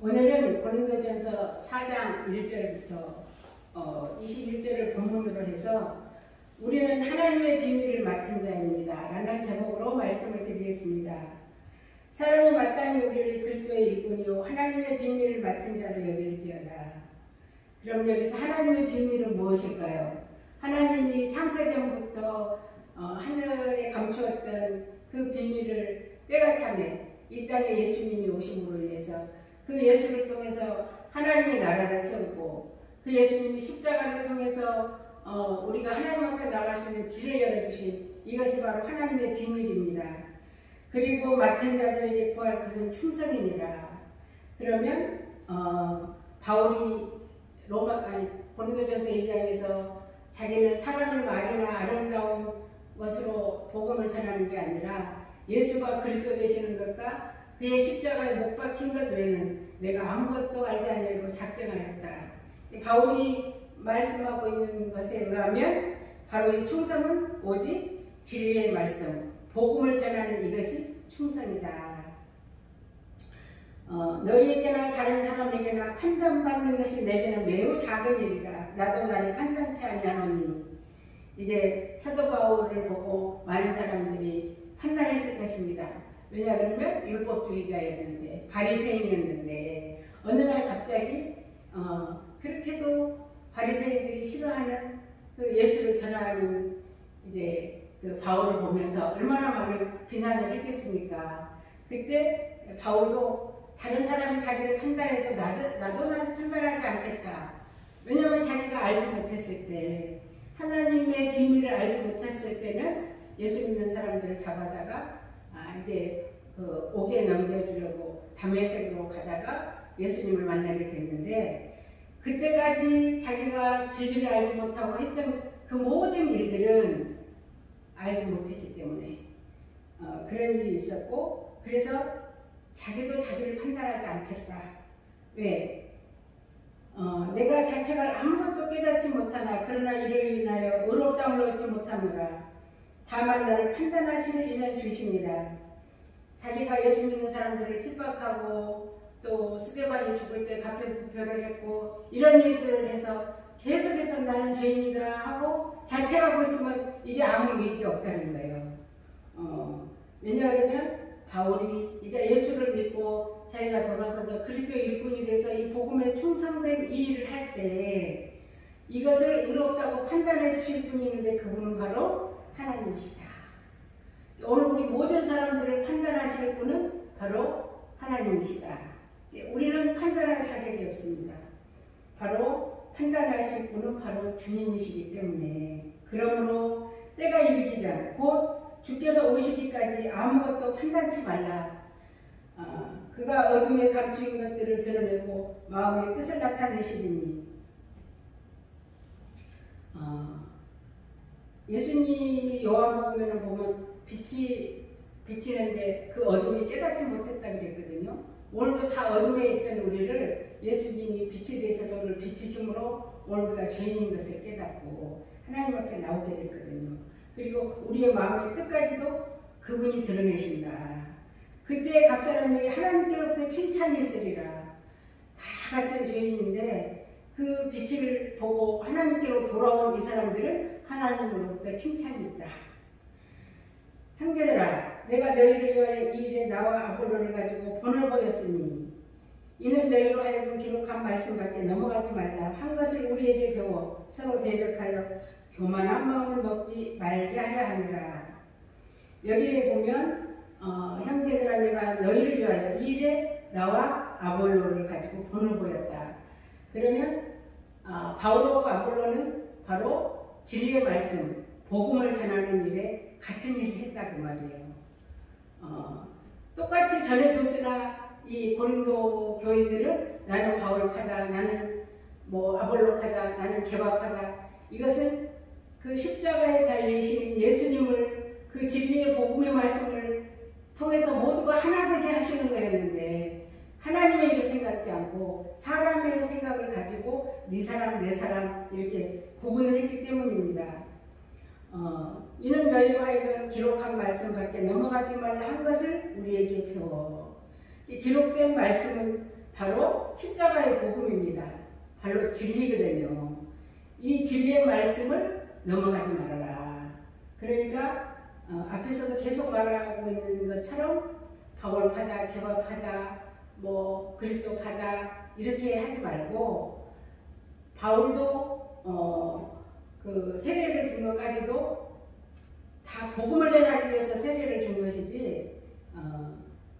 오늘은 고린도전서 4장 1절부터 21절을 본문으로 해서 우리는 하나님의 비밀을 맡은 자입니다 라는 제목으로 말씀을 드리겠습니다. 사람이 마땅히 우리를 그리스도의 일꾼이요 하나님의 비밀을 맡은 자로 여길지어다. 그럼 여기서 하나님의 비밀은 무엇일까요? 하나님이 창세전부터 하늘에 감추었던 그 비밀을 때가 참에 이 땅에 예수님이 오심으로 인해서 그 예수를 통해서 하나님의 나라를 세우고 그 예수님이 십자가를 통해서 우리가 하나님 앞에 나갈 수 있는 길을 열어주신 이것이 바로 하나님의 비밀입니다. 그리고 맡은 자들에게 구할 것은 충성이니라. 그러면 바울이 고린도전서 2장에서 자기는 사람을 말이나 아름다운 것으로 복음을 전하는 게 아니라 예수가 그리스도 되시는 것과 그의 십자가에 못 박힌 것 외에는 내가 아무것도 알지 아니하고 작정하였다. 바울이 말씀하고 있는 것에 의하면 바로 이 충성은 오직 진리의 말씀, 복음을 전하는 이것이 충성이다. 너희에게나 다른 사람에게나 판단받는 것이 내게는 매우 작은 일이라. 나도 나를 판단치 아니하노니. 이제 사도 바울을 보고 많은 사람들이 판단했을 것입니다. 왜냐 그러면 율법주의자였는데 바리새인이었는데 어느 날 갑자기 그렇게도 바리새인들이 싫어하는 그 예수를 전하는 이제 그 바울을 보면서 얼마나 많은 비난을 했겠습니까? 그때 바울도 다른 사람이 자기를 판단해도 나도 나를 판단하지 않겠다. 왜냐하면 자기가 알지 못했을 때 하나님의 비밀을 알지 못했을 때는 예수 믿는 사람들을 잡아다가 이제 그 옥에 넘겨주려고 다메섹으로 가다가 예수님을 만나게 됐는데 그때까지 자기가 진리를 알지 못하고 했던 그 모든 일들은 알지 못했기 때문에 그런 일이 있었고 그래서 자기도 자기를 판단하지 않겠다. 왜? 내가 자체가 아무것도 깨닫지 못하나 그러나 이를 인하여 의롭다함을 얻지 못하노라. 다만 나를 판단하시는 이는 주십니다. 자기가 예수 믿는 사람들을 핍박하고 또 스데반이 죽을 때 가편 투표를 했고 이런 일들을 해서 계속해서 나는 죄인이다 하고 자책하고 있으면 이게 아무 의익이 없다는 거예요. 왜냐하면 바울이 이제 예수를 믿고 자기가 돌아서서 그리스도의 일꾼이 돼서 이 복음에 충성된 이 일을 할 때 이것을 의롭다고 판단해 주실 분이 있는데 그분은 바로 하나님이시다. 오늘 우리 모든 사람들을 판단하실 분은 바로 하나님이시다. 우리는 판단할 자격이 없습니다. 바로 판단하실 분은 바로 주님이시기 때문에 그러므로 때가 이르기 전 곧 주께서 오시기까지 아무것도 판단치 말라. 그가 어둠에 감추인 것들을 드러내고 마음의 뜻을 나타내시리니 예수님이 요한복음에는 보면 빛이 비치는데 그 어둠이 깨닫지 못했다 그랬거든요. 오늘도 다 어둠에 있던 우리를 예수님이 빛이 되셔서 오늘 비치심으로 오늘 우리가 죄인인 것을 깨닫고 하나님 앞에 나오게 됐거든요. 그리고 우리의 마음의 뜻까지도 그분이 드러내신다. 그때 각 사람이 하나님께로부터 칭찬이 있으리라. 다 같은 죄인인데 그 빛을 보고 하나님께로 돌아온 이 사람들은 하나님으로부터 칭찬이 있다. 형제들아, 내가 너희를 위하여 이 일에 나와 아볼로를 가지고 본을 보였으니 이는 너희로 하여금 기록한 말씀밖에 넘어가지 말라. 한 것을 우리에게 배워 서로 대적하여 교만한 마음을 먹지 말게 하려 하니라. 여기에 보면 형제들아 내가 너희를 위하여 이 일에 나와 아볼로를 가지고 본을 보였다. 그러면 바울하고 아볼로는 바로 진리의 말씀, 복음을 전하는 일에 같은 일을 했다 그 말이에요. 똑같이 전해줬으나 이 고린도 교인들은 나는 바울파다, 나는 뭐 아볼로파다, 나는 개바파다. 이것은 그 십자가에 달리신 예수님을 그 진리의 복음의 말씀을 통해서 모두가 하나 되게 하시는 거였는데 하나님의 일을 생각지 않고 사람의 생각을 가지고 네 사람 내 사람 이렇게 구분을 했기 때문입니다. 이는 너희로 하여금 기록한 말씀밖에 넘어가지 말라 한 것을 우리에게 배워. 기록된 말씀은 바로 십자가의 복음입니다. 바로 진리거든요. 이 진리의 말씀을 넘어가지 말아라. 그러니까 앞에서도 계속 말하고 있는 것처럼 바울파다, 개바파다, 뭐 그리스도파다 이렇게 하지 말고 바울도 그 세례를 준 것까지도 다 복음을 전하기 위해서 세례를 준 것이지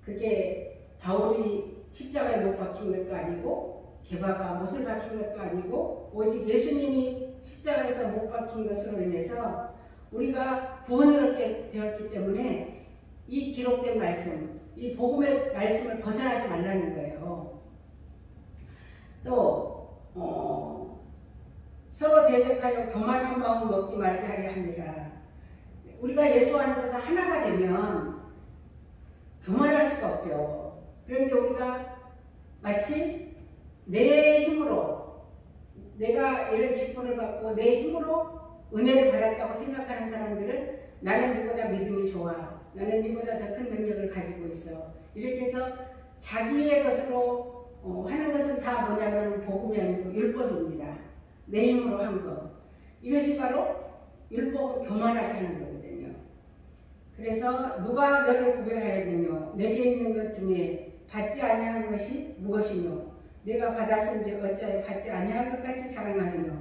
그게 바울이 십자가에 못 박힌 것도 아니고 개바가 못을 박힌 것도 아니고 오직 예수님이 십자가에서 못 박힌 것으로 인해서 우리가 구원을 얻게 되었기 때문에 이 기록된 말씀, 이 복음의 말씀을 벗어나지 말라는 거예요. 또 서로 대적하여 교만한 마음 먹지 말게 하려 합니다. 우리가 예수 안에서 다 하나가 되면 교만할 수가 없죠. 그런데 우리가 마치 내 힘으로 내가 이런 직분을 받고 내 힘으로 은혜를 받았다고 생각하는 사람들은 나는 누구보다 믿음이 좋아. 나는 누구보다 더 큰 능력을 가지고 있어. 이렇게 해서 자기의 것으로 하는 것은 다 뭐냐면 복음이 아니고 율법입니다. 내 힘으로 한 것. 이것이 바로 율법을 교만하게 하는 거거든요. 그래서 누가 너를 구별하였느냐? 내게 있는 것 중에 받지 아니한 것이 무엇이뇨? 내가 받았은지 어찌하여 받지 아니한 것 같이 자랑하느뇨?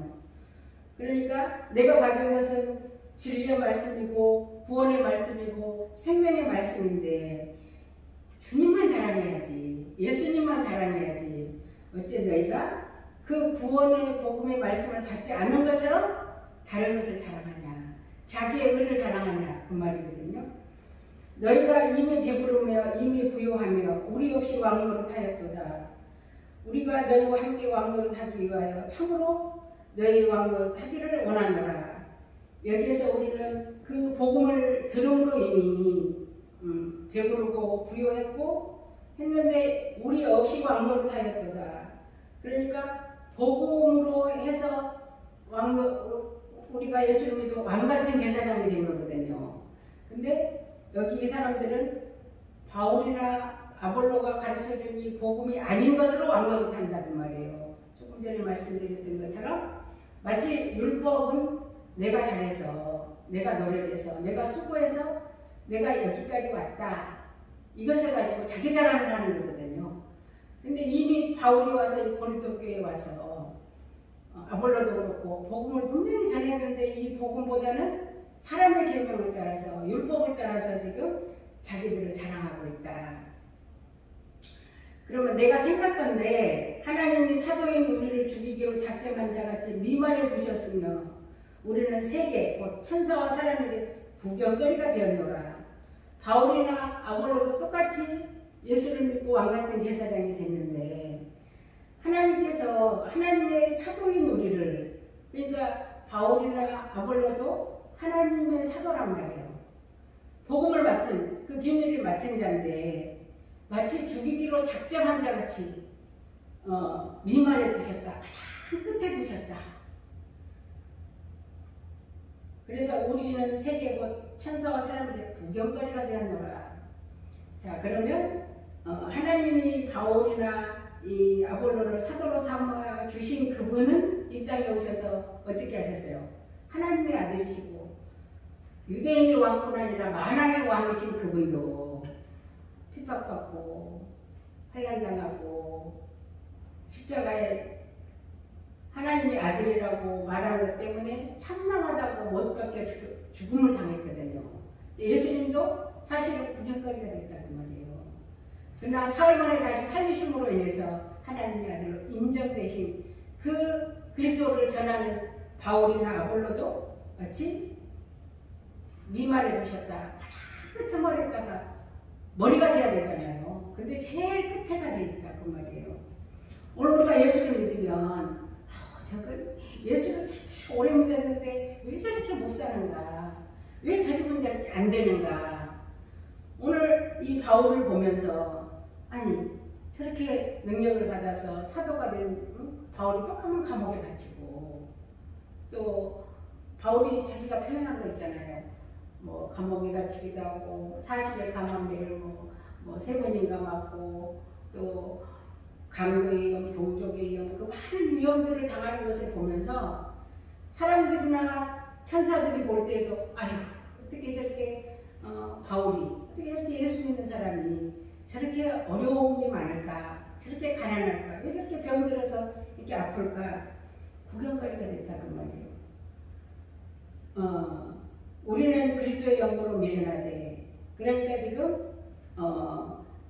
그러니까 내가 받은 것은 진리의 말씀이고 구원의 말씀이고 생명의 말씀인데 주님만 자랑해야지. 예수님만 자랑해야지. 어째 너희가 그 구원의 복음의 말씀을 받지 않은 것처럼 다른 것을 자랑하냐. 자기의 의를 자랑하냐. 그 말이거든요. 너희가 이미 배부르며 이미 부요하며 우리 없이 왕노릇하였도다. 우리가 너희와 함께 왕노릇하기 위하여 참으로 너희 왕노릇하기를 원하노라. 여기에서 우리는 그 복음을 들음으로 이미 배부르고 부요했고 했는데 우리 없이 왕노릇하였도다. 그러니까 복음으로 해서 우리가 예수를 믿고 왕같은 제사장이 된 거거든요. 근데 여기 이 사람들은 바울이나 아볼로가 가르쳐준 이 복음이 아닌 것으로 왕노릇한다는 말이에요. 조금 전에 말씀드렸던 것처럼 마치 율법은 내가 잘해서, 내가 노력해서, 내가 수고해서 내가 여기까지 왔다. 이것을 가지고 자기 자랑을 하는 거거든요. 근데 이미 바울이 와서 이 고린도 교회에 와서 아볼로도 그렇고 복음을 분명히 전했는데 이 복음보다는 사람의 계명을 따라서 율법을 따라서 지금 자기들을 자랑하고 있다. 그러면 내가 생각건데 하나님이 사도인 우리를 죽이기로 작정한 자같이 미만에 두셨으며 우리는 세계 곧 천사와 사람에게 구경거리가 되었노라. 바울이나 아볼로도 똑같이 예수를 믿고 왕같은 제사장이 됐는데 하나님께서 하나님의 사도인 우리를, 그러니까 바울이나 아볼로도 하나님의 사도란 말이에요. 복음을 맡은, 그 비밀을 맡은 자인데 마치 죽이기로 작정한 자같이 미만에 두셨다. 가장 끝에 두셨다. 그래서 우리는 세계 곧 천사와 사람들의 구경거리가 되었노라. 자, 그러면 하나님이 바울이나 이 아볼로를 사도로 삼아 주신 그분은 이 땅에 오셔서 어떻게 하셨어요? 하나님의 아들이시고 유대인의 왕뿐 아니라 만왕의 왕이신 그분도 핍박받고 환난당하고 십자가에 하나님의 아들이라고 말한 것 때문에 참남하다고 못 박혀 죽음을 당했거든요. 예수님도 사실은 구경거리가 됐다는 말이에요. 그러나 사흘 만에 다시 살리심으로 인해서 하나님의 아들로 인정되신 그 그리스도를 전하는 바울이나 아볼로도 마치 미말에 두셨다. 가장 끄트머리에다가 머리가 돼야 되잖아요. 근데 제일 끝에가 돼 있다 그 말이에요. 오늘 우리가 예수를 믿으면 저건 예수를 저렇게 오래 믿었는데 왜 저렇게 못 사는가? 왜 저 집은 저렇게 안 되는가? 오늘 이 바울을 보면서 아니 저렇게 능력을 받아서 사도가 된 바울이 뻑하면 감옥에 갇히고 또 바울이 자기가 표현한 거 있잖아요. 뭐 감옥에 갇히기도 하고 40일 감암비를 뭐 3번인가 맞고 또 강도의 위험, 동족의 위험, 그 많은 위험들을 당하는 것을 보면서 사람들이나 천사들이 볼 때도 아유 어떻게 저렇게 바울이 어떻게 저렇게 예수 믿는 사람이 저렇게 어려움이 많을까, 저렇게 가난할까, 왜 저렇게 병들어서 이렇게 아플까 구경거리가 됐다 그 말이에요. 우리는 그리스도의 영으로 미련하되, 그러니까 지금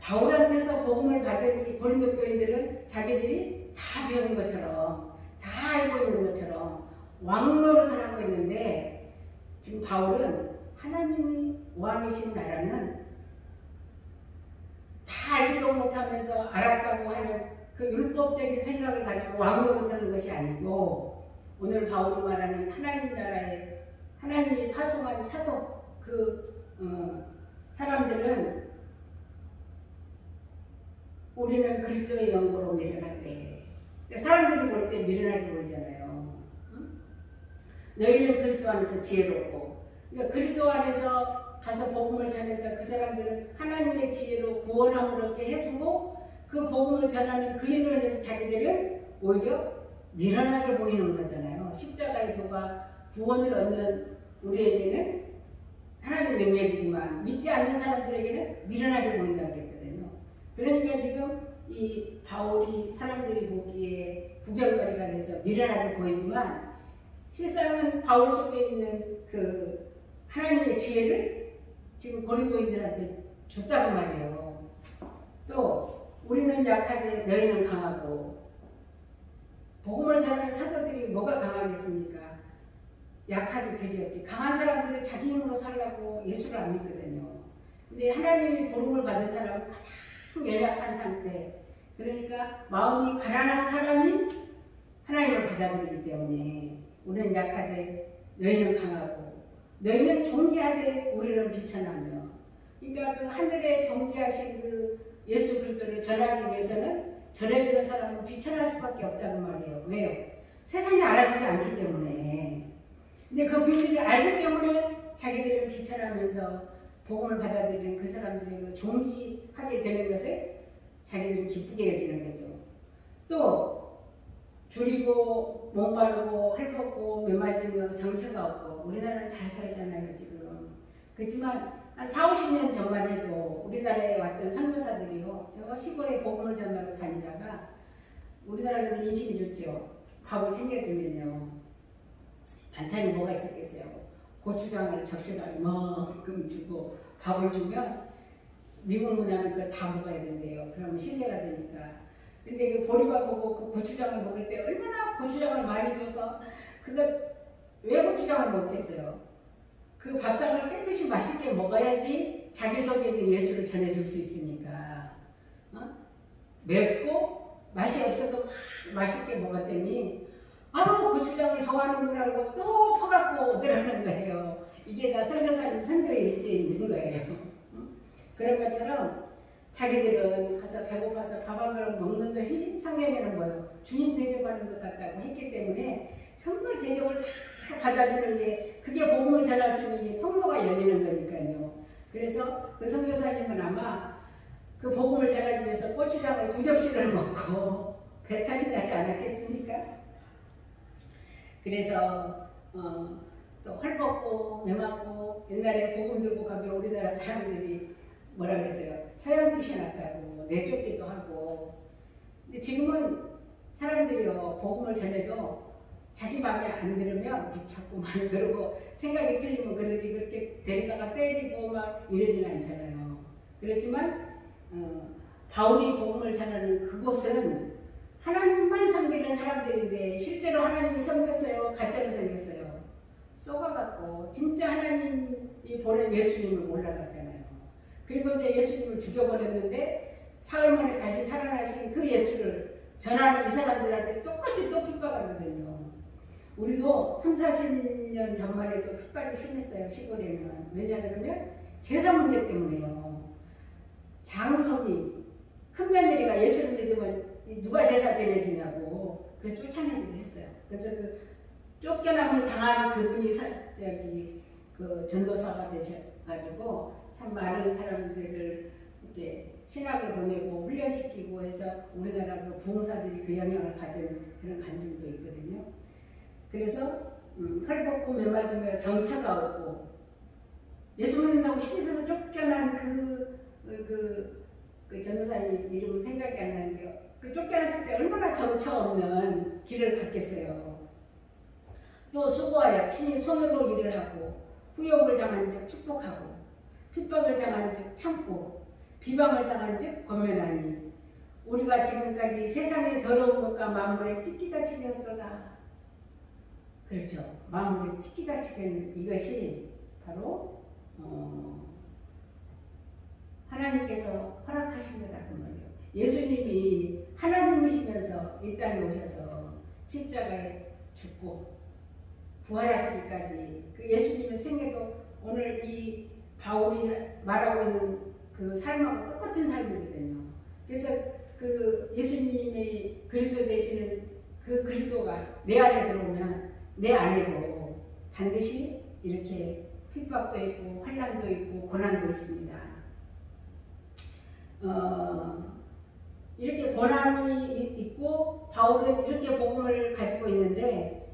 바울한테서 복음을 받은 이 고린도 교인들은 자기들이 다 배운 것처럼, 다 알고 있는 것처럼 왕노릇을 하고 있는데, 지금 바울은 하나님이 왕이신 나라는 다 알지도 못하면서 알았다고 하는 그 율법적인 생각을 가지고 왕노릇하는 것이 아니고, 오늘 바울이 말하는 하나님 나라의 하나님이 파송한 사도 사람들은 우리는 그리스도의 영으로 미련하되, 그러니까 사람들이 볼 때 미련하게 보이잖아요. 응? 너희는 그리스도 안에서 지혜롭고, 그러니까 그리스도 안에서 가서 복음을 전해서 그 사람들은 하나님의 지혜로 구원함을 얻게 해주고, 그 복음을 전하는 그 일을 해서 자기들은 오히려 미련하게 보이는 거잖아요. 십자가의 도가 구원을 얻는 우리에게는 하나님의 능력이지만 믿지 않는 사람들에게는 미련하게 보인다고 그랬거든요. 그러니까 지금 이 바울이 사람들이 보기에 구경거리가 돼서 미련하게 보이지만, 실상은 바울 속에 있는 그 하나님의 지혜를 지금 고린도인들한테 줬다고 말이에요. 또 우리는 약하되 너희는 강하고, 복음을 전하는 사도들이 뭐가 강하겠습니까? 약하지 그지없지. 강한 사람들은 자기 힘으로 살라고 예수를 안 믿거든요. 근데 하나님이 부름을 받은 사람은 가장 연약한 상태, 그러니까 마음이 가난한 사람이 하나님을 받아들이기 때문에 우리는 약하되 너희는 강하고, 너희는 존귀하되 우리는 비천하며. 그러니까 그 하늘에 존귀하신 그 예수 그리스도를 전하기 위해서는 전해주는 사람은 비천할 수밖에 없다는 말이에요. 왜요? 세상이 알아주지 않기 때문에. 근데 그 비밀을 알기 때문에 자기들은 비천하면서 복음을 받아들이는 그 사람들이 그 존귀하게 되는 것을 자기들은 기쁘게 여기는 거죠. 또 줄이고 목마르고 헐벗고 메마지며 정처가 없고, 우리나라는 잘 살잖아요 지금. 그렇지만 한 40-50년 전만 해도 우리나라에 왔던 선교사들이요, 저 시골에 복음을 전하러 다니다가, 우리나라에도 인심이 좋죠. 밥을 챙겨주면요, 반찬이 뭐가 있었겠어요. 고추장을 접시를 이만큼 주고 밥을 주면 미국 문화는 그걸 다 먹어야 된대요. 그러면 신뢰가 되니까. 근데 그 보리밥하고 그 고추장을 먹을 때 얼마나 고추장을 많이 줘서, 왜 고추장을 먹겠어요? 그 밥상을 깨끗이 맛있게 먹어야지 자기 속에 있는 예수를 전해줄 수 있으니까. 맵고 맛이 없어도 맛있게 먹었더니 아유 고추장을 좋아하는구나 하고 또 퍼갖고 오더라는 거예요. 이게 다 선교사님 선교에 일지에 있는 거예요. 그런 것처럼 자기들은 가서 배고파서 밥 한 그릇 먹는 것이 성경에는 뭐예요? 주님 대접하는 것 같다고 했기 때문에 정말 대접을 잘 받아주는 게, 그게 복음을 전할 수 있는 통로가 열리는 거니까요. 그래서 그 선교사님은 아마 그 복음을 전하기 위해서 고추장을 2접시를 먹고 배탈이 나지 않았겠습니까? 그래서 또 헐벗고 메맞고, 옛날에 복음 들고 가면 우리나라 사람들이 뭐라 그랬어요? 서양 귀신 왔다고 내쫓기도 하고. 근데 지금은 사람들이요, 복음을 전해도 자기 마음에 안 들으면 미쳤구만 그러고, 생각이 틀리면 그러지, 그렇게 데리다가 때리고 막 이러진 않잖아요. 그렇지만 바울이 복음을 전하는 그곳은 하나님만 섬기는 사람들인데, 실제로 하나님이 섬겼어요? 가짜로 섬겼어요? 쏘가갖고 진짜 하나님이 보낸 예수님을 몰라갔잖아요. 그리고 이제 예수님을 죽여버렸는데 사흘 만에 다시 살아나신 그 예수를 전하는 이 사람들한테 똑같이 또 핍박하거든요. 우리도 30-40년 전만 해도 핍박이 심했어요, 시골에는. 왜냐 그러면 제사 문제 때문에요. 장손이, 큰 며느리가 예수를 믿으면 누가 제사 지내주냐고 그래서 쫓아내기도 했어요. 그래서 그 쫓겨남을 당한 그분이 그 전도사가 되셔가지고 참 많은 사람들을 이제 신학을 보내고 훈련시키고 해서 우리나라 그 부흥사들이 그 영향을 받은 그런 간증도 있거든요. 그래서 헐벗고 맨맞으며 정처가 없고 예수 믿는다고 시집에서 쫓겨난 그 전도사님 이름은 생각이 안 나는데요. 그 쫓겨났을 때 얼마나 정처 없는 길을 갔겠어요. 또 수고하여 친히 손으로 일을 하고 후욕을 당한 즉 축복하고 핍박을 당한 즉 참고 비방을 당한 즉 권면하니 우리가 지금까지 세상의 더러운 것과 만물의 찢기같이 되었도다. 그렇죠. 만물의 찢기같이 되는 이것이 바로 하나님께서 허락하신 거라는 말이에요. 예수님이 하나님이시면서 이 땅에 오셔서 십자가에 죽고 부활하시기까지 그 예수님의 생애도 오늘 이 바울이 말하고 있는 그 삶하고 똑같은 삶이거든요. 그래서 그 예수님의 그리스도 되시는 그 그리스도가 내 안에 들어오면 내 안에도 반드시 이렇게 핍박도 있고 환난도 있고 고난도 있습니다. 이렇게 고난이 있고 바울은 이렇게 복음을 가지고 있는데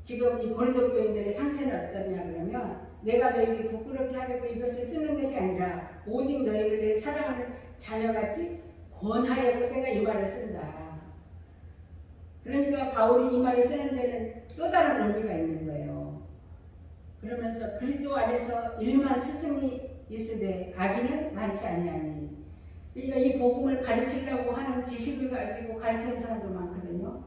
지금 이 고린도 교인들의 상태는 어떠냐 그러면 내가 너희를 부끄럽게 하려고 이것을 쓰는 것이 아니라 오직 너희를 내 사랑하는 자녀같이 권하려고 내가 이 말을 쓴다. 그러니까 바울이 이 말을 쓰는 데는 또 다른 의미가 있는 거예요. 그러면서 그리스도 안에서 일만 스승이 있으되 아비는 많지 아니하니 그러니까 이 복음을 가르치려고 하는 지식을 가지고 가르치는 사람도 많거든요.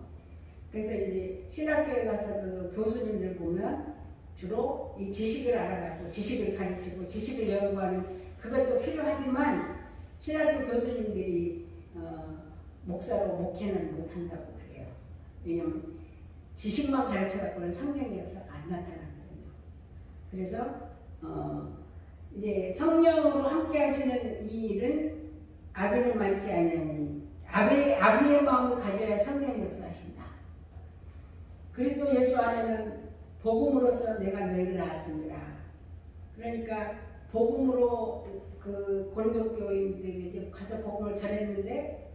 그래서 이제 신학교에 가서 그 교수님들 보면 주로 이 지식을 알아가고 지식을 가르치고 지식을 연구하는 그것도 필요하지만 신학교 교수님들이 목사로 목회는 못한다고 그래요. 왜냐하면 지식만 가르쳐갖고는 성령의 역사가 안 나타나거든요. 그래서 이제 성령으로 함께 하시는 이 일은 아비는 많지 아니하니 아비의 마음을 가져야 성령 역사하신다. 그리스도 예수 안에는 복음으로서 내가 너희를 낳았습니다. 그러니까 복음으로 그 고린도 교인들에게 가서 복음을 전했는데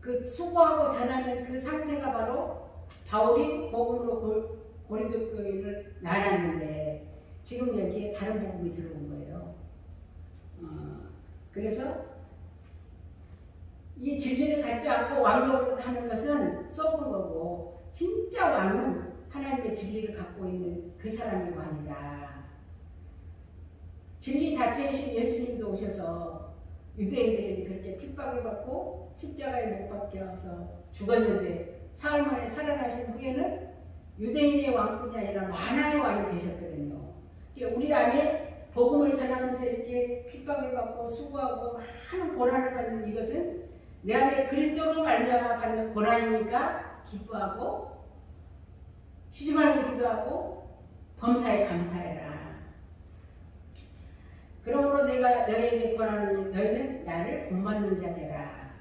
그 수고하고 전하는 그 상태가 바로 바울이 복음으로 고린도 교인을 낳았는데 지금 여기에 다른 복음이 들어온 거예요. 그래서 이 진리를 갖지 않고 왕노릇 하는 것은 썩은 거고 진짜 왕은 하나님의 진리를 갖고 있는 그 사람이 왕이다. 진리 자체이신 예수님도 오셔서 유대인들에게 그렇게 핍박을 받고 십자가에 못 박혀서 죽었는데 사흘 만에 살아나신 후에는 유대인의 왕뿐이 아니라 만하의 왕이 되셨거든요. 우리 안에 복음을 전하면서 이렇게 핍박을 받고 수고하고 많은 고난을 받는 이것은 내 안에 그리스도로 말미암아 받는 고난이니까 기뻐하고 쉬지말고 기도하고 범사에 감사해라. 그러므로 내가 너희에게 권하노니 너희는 나를 본받는 자 되라.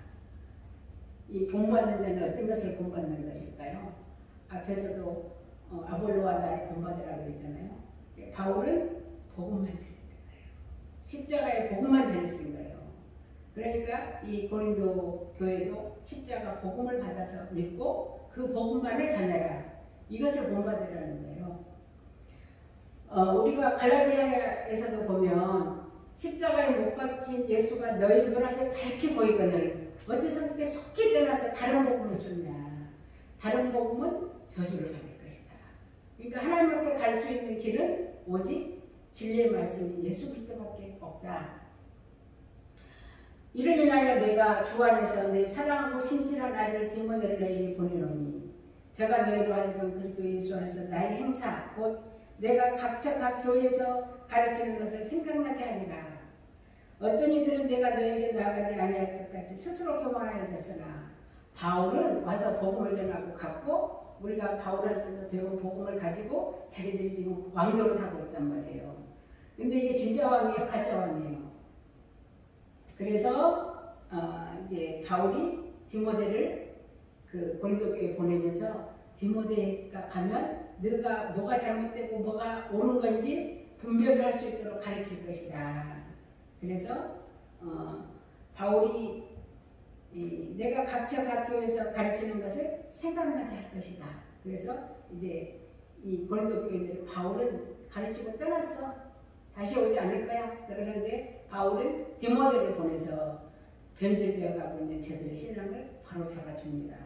이 본받는 자는 어떤 것을 본받는 것일까요? 앞에서도 아볼로와 나를 본받으라고 했잖아요. 바울은 복음만 전했던 거예요. 십자가의 복음만 전했던 거예요. 그러니까 이 고린도 교회도 십자가 복음을 받아서 믿고 그 복음만을 전해라. 이것을 본받으라는 거예요. 우리가 갈라디아에서도 보면 십자가에 못 박힌 예수가 너희 눈앞에 밝게 보이거늘 어째서 그렇게 속히 떠나서 다른 복음을 줬냐. 다른 복음은 저주를 받을 것이다. 그러니까 하나님 앞에 갈 수 있는 길은 오직 진리의 말씀인 예수 그리스도밖에 없다. 이를 인하여 내가 주 안에서 내 사랑하고 신실한 아들 디모데를 너희에게 보내노니 저가 너희로 하여금 그리스도 예수 안에서 나의 행사 곧 내가 각 교회에서 가르치는 것을 생각나게 하리라. 어떤 이들은 내가 너희에게 나아가지 아니할 것 같이 스스로 교만하여졌으나 바울은 와서 복음을 전하고 갔고 우리가 바울한테서 배운 복음을 가지고 자기들이 지금 왕노릇 하고 있단 말이에요. 근데 이게 진짜 왕이에요? 가짜 왕이에요? 그래서 이제 바울이 디모데를 그 고린도 교회에 보내면서 디모데가 가면 너가 뭐가 잘못되고 뭐가 옳은 건지 분별을 할 수 있도록 가르칠 것이다. 그래서 바울이 내가 각처 각 교회에서 가르치는 것을 생각나게 할 것이다. 그래서 이제 이 고린도 교인들을 바울은 가르치고 떠났어. 다시 오지 않을 거야. 그러는데 바울은 디모데를 보내서 변질되어 가고 있는 저들의 신앙을 바로 잡아줍니다.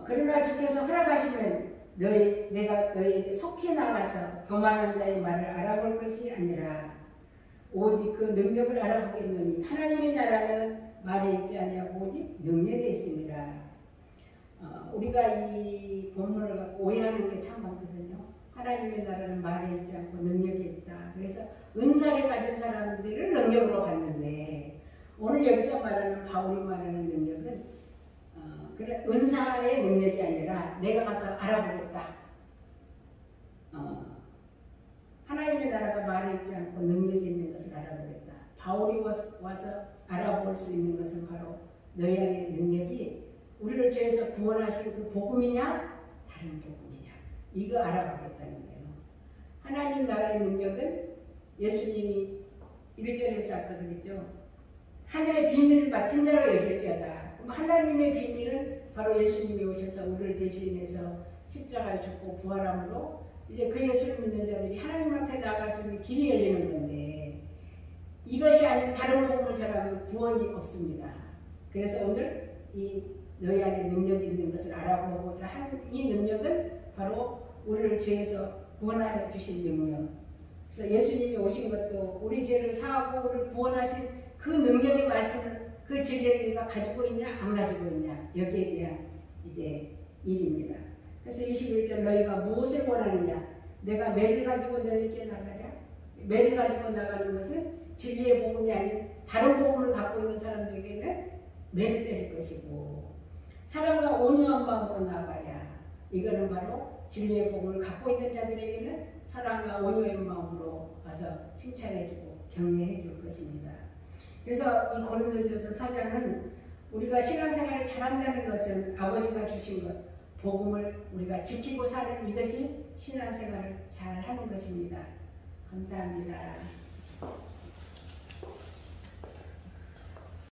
그러나 주께서 허락하시면 내가 너희에게 속히 나가서 교만한 자의 말을 알아볼 것이 아니라 오직 그 능력을 알아보겠노니 하나님의 나라는 말에 있지 아니하고 오직 능력에 있습니다. 우리가 이 본문을 갖고 오해하는 게 참 많거든요. 하나님의 나라는 말에 있지 않고 능력이 있다. 그래서 은사를 가진 사람들을 능력으로 봤는데 오늘 여기서 말하는 바울이 말하는 능력은 그래 은사의 능력이 아니라 내가 가서 알아보겠다. 하나님의 나라가 말에 있지 않고 능력이 있는 것을 알아보겠다. 바울이 와서 알아볼 수 있는 것은 바로 너희 안의 능력이 우리를 죄에서 구원하신 그 복음이냐 다른 복음이냐 이거 알아보겠다는 거예요. 하나님 나라의 능력은 예수님이 1절에서 아까 그랬죠. 하늘의 비밀을 맡은 자로 여길지어다. 그럼 하나님의 비밀은 바로 예수님이 오셔서 우리를 대신해서 십자가에 죽고 부활함으로 이제 그 예수를 믿는 자들이 하나님 앞에 나아갈 수 있는 길이 열리는 건데 이것이 아닌 다른 복음을 전하면 구원이 없습니다. 그래서 오늘 이 너희 안에 능력이 있는 것을 알아보고자 한 이 능력은 바로 우리를 죄에서 구원하여 주신 능력. 그래서 예수님이 오신 것도 우리 죄를 사하고 우리를 구원하신 그 능력의 말씀을 그 진리를 우리가 가지고 있냐 안 가지고 있냐 여기에 대한 이제 일입니다. 그래서 21절 너희가 무엇을 원하느냐 내가 매를 가지고 너희에게 나가랴. 매를 가지고 나가는 것은 진리의 복음이 아닌 다른 복음을 갖고 있는 사람들에게는 매를 때릴 것이고 사랑과 온유한 마음으로 나가랴. 이거는 바로 진리의 복음을 갖고 있는 자들에게는 사랑과 온유의 마음으로 와서 칭찬해주고 격려해줄 것입니다. 그래서 이 고린도전서 4장은 우리가 신앙생활을 잘한다는 것은 아버지가 주신 것, 복음을 우리가 지키고 사는 이것이 신앙생활을 잘하는 것입니다. 감사합니다.